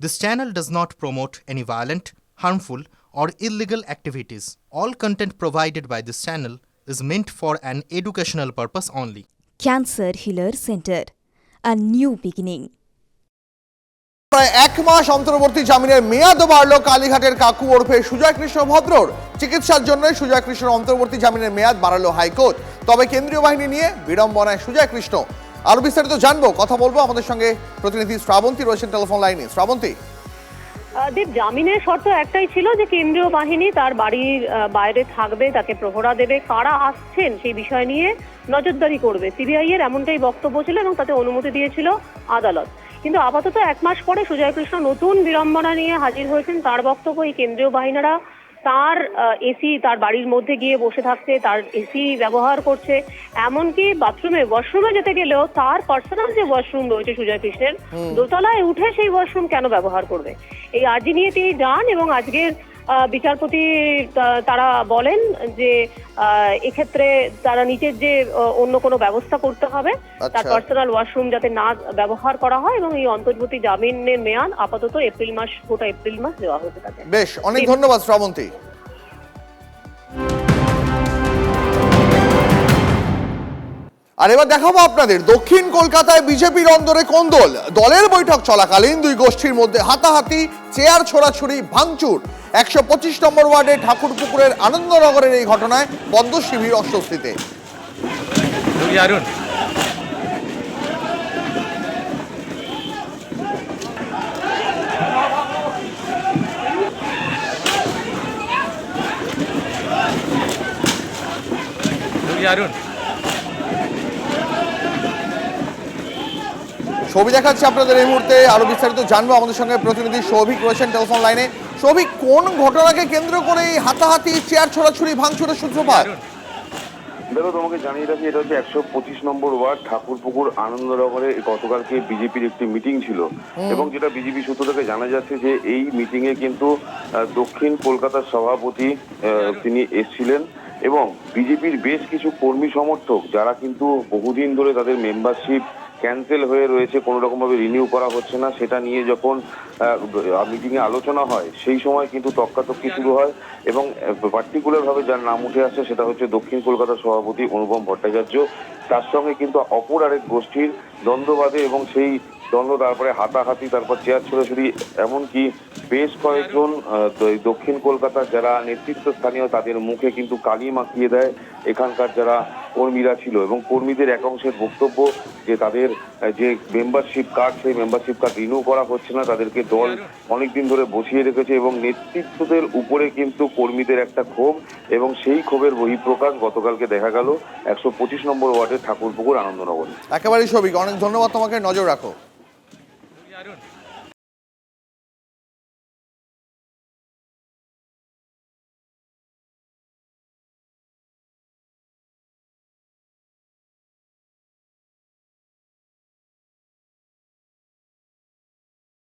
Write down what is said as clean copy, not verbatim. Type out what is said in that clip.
This channel does not promote any violent, harmful, or illegal activities. All content provided by this channel is meant for an educational purpose only. Cancer Healer Center, a new beginning. প্রায় এক মাস অন্তর্বর্তী জামিনের মেয়াদ বাড়ল কালীঘাটের কাকু ওরফে সুজয় কৃষ্ণ ভদ্রর। চিকিৎসার জন্য সুজয় কৃষ্ণের অন্তর্বর্তী জামিনের মেয়াদ বাড়ালো হাইকোর্ট। তবে কেন্দ্রীয় বাহিনী নিয়ে বিড়ম্বনায় সুজয় কৃষ্ণ। আরো বিস্তারিত জানবো, কথা বলবো আমাদের সঙ্গে প্রতিনিধি শ্রাবন্তী রয়েছেন টেলিফোন লাইনে। শ্রাবন্তী, দেব, জামিনের শর্ত একটাই ছিল যে কেন্দ্রীয় বাহিনী তার বাড়ির বাইরে থাকবে, তাকে প্রহরা দেবে, কারা আসছেন সেই বিষয় নিয়ে নজরদারি করবে। সিবিআই এর এমনটাই বক্তব্য ছিল এবং তাতে অনুমতি দিয়েছিল আদালত। কিন্তু আপাতত এক মাস পরে সুজয় কৃষ্ণ নতুন বিড়ম্বনা নিয়ে হাজির হয়েছেন। তার বক্তব্য, এই কেন্দ্রীয় বাহিনীরা তার এসি তার বাড়ির মধ্যে গিয়ে বসে থাকছে, তার এসি ব্যবহার করছে, এমনকি ওয়াশরুমে যেতে গেলেও তার পার্সোনাল যে ওয়াশরুম রয়েছে সুজয় কৃষ্ণের, দোতলায় উঠে সেই ওয়াশরুম কেন ব্যবহার করবে। এই আর্জি নিয়ে তিনি যান এবং আজকের বিচারপতি তারা বলেন যে এক্ষেত্রে তারা নিচের যে অন্য কোনো ব্যবস্থা করতে হবে, তার পার্সোনাল ওয়াশরুম যাতে না ব্যবহার করা হয়, এবং এই অন্তর্বর্তী জামিনের মেয়াদ আপাতত গোটা এপ্রিল মাস দেওয়া হয়েছে তাকে। বেশ, অনেক ধন্যবাদ শ্রাবন্তী। আর এবার দেখাবো আপনাদের দক্ষিণ কলকাতায় বিজেপির অন্দরে কোন্দল। দলের বৈঠক চলাকালীন দুই গোষ্ঠীর মধ্যে হাতাহাতি, চেয়ার ছোড়াছুড়ি, ভাঙচুর। 125 নম্বর ওয়ার্ডে ঠাকুরপুকুরের আনন্দনগরের এই ঘটনায় বন্ধ শিবির অস্বস্তিতে। ছবি দেখাচ্ছি আপনাদের এই মুহূর্তে। আরো বিস্তারিত জানবো, আমাদের সঙ্গে প্রতিনিধি সৌভিক রয়েছেন টেলিফোন লাইনে। সৌভিক, কোন ঘটনাকে কেন্দ্র করে হাতাহাতি, চেয়ার ছোড়াছুড়ি, ভাঙচুরের সূত্রপাত? দেখো, তোমাকে জানিয়ে রাখি, এটা হচ্ছে 125 নম্বর ওয়ার্ড ঠাকুরপুকুর আনন্দনগরে গতকালকে বিজেপির একটি মিটিং ছিল এবং যেটা বিজেপি সূত্র থেকে জানা যাচ্ছে যে এই মিটিং এ কিন্তু দক্ষিণ কলকাতার সভাপতি তিনি এসেছিলেন এবং বিজেপির বেশ কিছু কর্মী সমর্থক যারা কিন্তু বহুদিন ধরে তাদের মেম্বারশিপ ক্যান্সেল হয়ে রয়েছে, কোনো রকম ভাবে রিনিউ করা হচ্ছে না, সেটা নিয়ে যখন মিটিং এ আলোচনা হয় সেই সময় কিন্তু তর্কাতর্কি শুরু হয় এবং পার্টিকুলার ভাবে যার নাম উঠে আসছে সেটা হচ্ছে দক্ষিণ কলকাতার সভাপতি অনুপম ভট্টাচার্য। তার সঙ্গে কিন্তু অপর আরেক গোষ্ঠীর দ্বন্দ্ব বাধে এবং সেই দ্বন্দ্ব, তারপরে হাতাহাতি, তারপর চেয়ার ছোড়াছুড়ি, এমনকি বেশ কয়েকজন দক্ষিণ কলকাতার যারা নেতৃত্ব স্থানীয় তাদের মুখে কিন্তু কালি মাখিয়ে দেয় এখানকার যারা কর্মীরা ছিল এবং কর্মীদের এক অংশের বক্তব্য যে তাদের যে মেম্বারশিপ কার্ড, সেই মেম্বারশিপ কার্ড রিনিউ করা হচ্ছে না, তাদেরকে দল অনেকদিন ধরে বসিয়ে রেখেছে এবং নেতৃত্বদের উপরে কিন্তু কর্মীদের একটা ক্ষোভ এবং সেই ক্ষোভের বহিঃপ্রকাশ গতকালকে দেখা গেল 125 নম্বর ওয়ার্ডের ঠাকুরপুকুর আনন্দনগরে। একেবারেই সৌভিক, অনেক ধন্যবাদ তোমাকে, নজর রাখো।